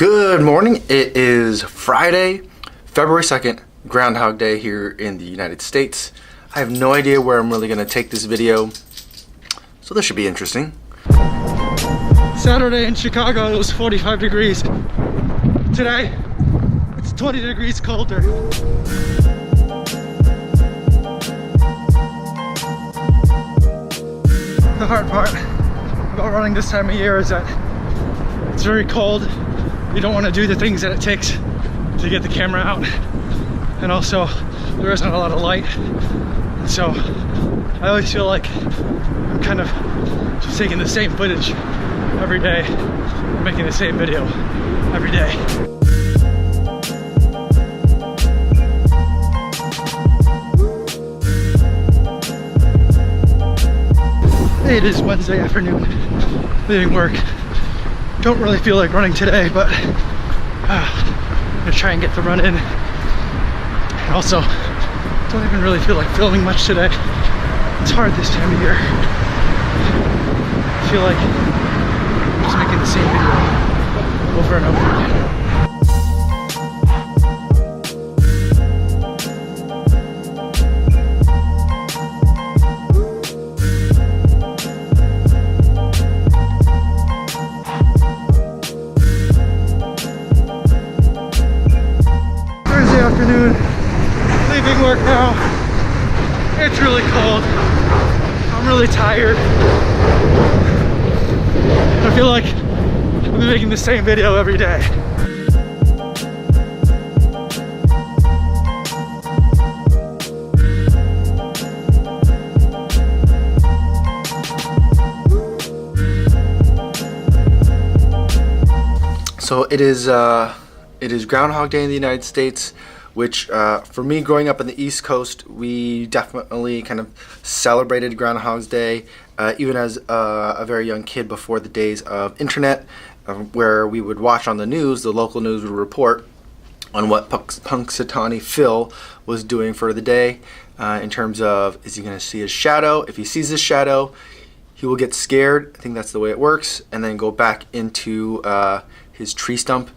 Good morning. It is Friday, February 2nd, Groundhog Day here in the United States. I have no idea where I'm really going to take this video, so this should be interesting. Saturday in Chicago, it was 45 degrees. Today, it's 20 degrees colder. The hard part about running this time of year is that it's very cold. You don't want to do the things that it takes to get the camera out, and also there isn't a lot of light, so I always feel like I'm kind of just taking the same footage every day, making the same video every day. It is Wednesday afternoon, leaving work. Don't really feel like running today, but I'm gonna try and get the run in. And also, don't even really feel like filming much today. It's hard this time of year. I feel like I'm just making the same video over and over again. Afternoon, leaving work now. It's really cold. I'm really tired. I feel like I'll be making the same video every day. So it is Groundhog Day in the United States, which for me, growing up on the East Coast, we definitely kind of celebrated Groundhog's Day, even as a very young kid before the days of internet, where we would watch on the news, the local news would report on what Punxsutawney Phil was doing for the day, in terms of, is he going to see his shadow? If he sees his shadow, he will get scared. I think that's the way it works, and then go back into his tree stump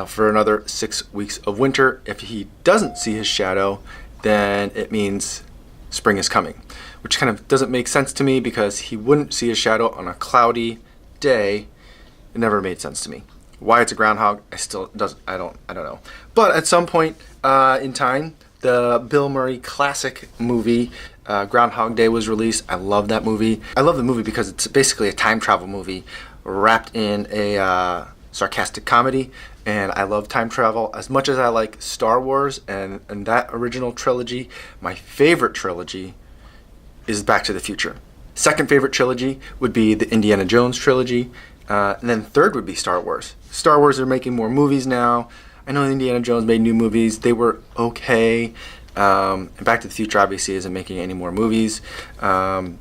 for another 6 weeks of winter. If he doesn't see his shadow, then it means spring is coming, which kind of doesn't make sense to me because he wouldn't see his shadow on a cloudy day. It never made sense to me. Why it's a groundhog, I don't know. But at some point in time, the Bill Murray classic movie Groundhog Day was released. I love that movie. I love the movie because it's basically a time travel movie wrapped in a sarcastic comedy, and I love time travel as much as I like Star Wars and that original trilogy. My favorite trilogy is Back to the Future. Second favorite trilogy would be the Indiana Jones trilogy, and then third would be Star Wars. Star Wars are making more movies now. I know Indiana Jones made new movies. They were okay. And Back to the Future obviously isn't making any more movies, although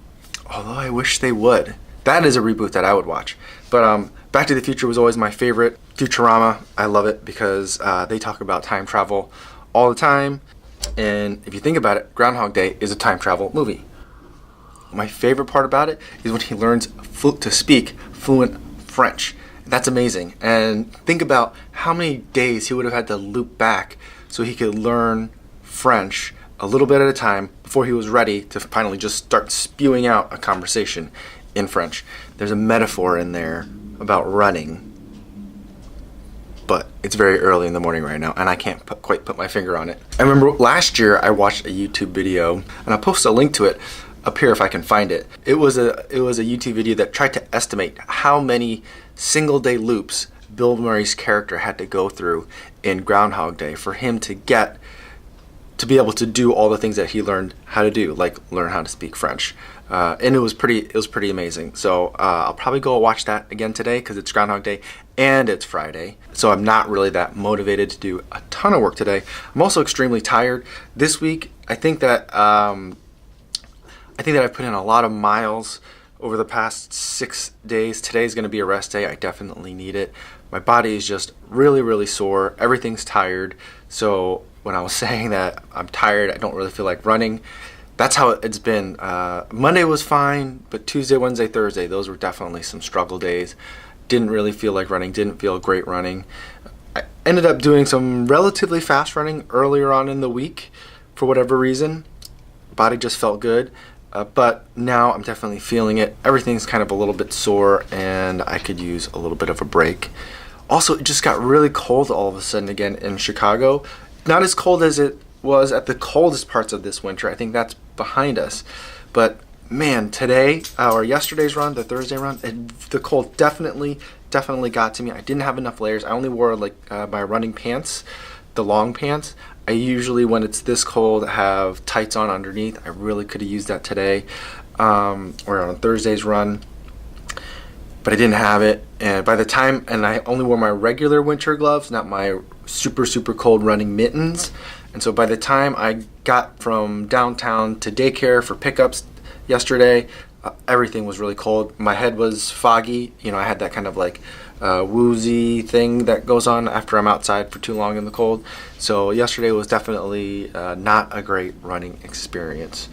I wish they would. That is a reboot that I would watch. But Back to the Future was always my favorite. Futurama, I love it because they talk about time travel all the time. And if you think about it, Groundhog Day is a time travel movie. My favorite part about it is when he learns to speak fluent French. That's amazing. And think about how many days he would have had to loop back so he could learn French a little bit at a time before he was ready to finally just start spewing out a conversation in French. There's a metaphor in there about running, but it's very early in the morning right now and I can't quite put my finger on it. I remember last year I watched a YouTube video, and I'll post a link to it up here if I can find it. It was a YouTube video that tried to estimate how many single day loops Bill Murray's character had to go through in Groundhog Day for him to be able to do all the things that he learned how to do, like learn how to speak French. And it was pretty amazing. So I'll probably go watch that again today because it's Groundhog Day and it's Friday. So I'm not really that motivated to do a ton of work today. I'm also extremely tired. This week, I think that I've put in a lot of miles over the past 6 days. Today's going to be a rest day. I definitely need it. My body is just really sore. Everything's tired. So when I was saying that I'm tired, I don't really feel like running, that's how it's been. Monday was fine, but Tuesday, Wednesday, Thursday, those were definitely some struggle days. Didn't really feel like running, didn't feel great running. I ended up doing some relatively fast running earlier on in the week for whatever reason. Body just felt good, but now I'm definitely feeling it. Everything's kind of a little bit sore and I could use a little bit of a break. Also, it just got really cold all of a sudden again in Chicago. Not as cold as it was at the coldest parts of this winter. I think that's behind us. But man, today or yesterday's run, the Thursday run, the cold definitely got to me. I didn't have enough layers. I only wore like my running pants, the long pants. I usually, when it's this cold, have tights on underneath. I really could have used that today or on Thursday's run, but I didn't have it. And by the time, and I only wore my regular winter gloves, not my super cold running mittens. And so by the time I got from downtown to daycare for pickups yesterday, everything was really cold. My head was foggy. You know, I had that kind of like woozy thing that goes on after I'm outside for too long in the cold. So yesterday was definitely not a great running experience.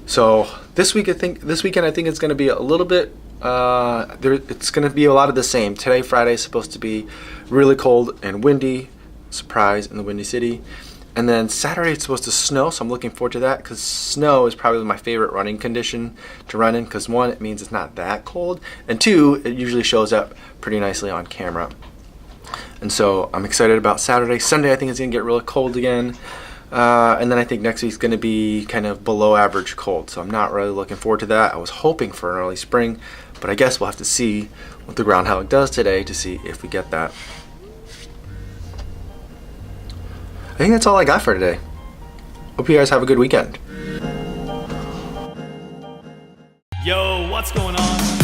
So this weekend I think it's going to be a little bit. It's going to be a lot of the same. Today, Friday, is supposed to be really cold and windy. Surprise in the Windy City. And then Saturday it's supposed to snow, so I'm looking forward to that because snow is probably my favorite running condition to run in because one, it means it's not that cold, and two, it usually shows up pretty nicely on camera. And so I'm excited about Saturday. Sunday I think it's going to get really cold again. And then I think next week's going to be kind of below average cold, so I'm not really looking forward to that. I was hoping for an early spring, but I guess we'll have to see what the Groundhog does today to see if we get that. I think that's all I got for today. Hope you guys have a good weekend. Yo, what's going on?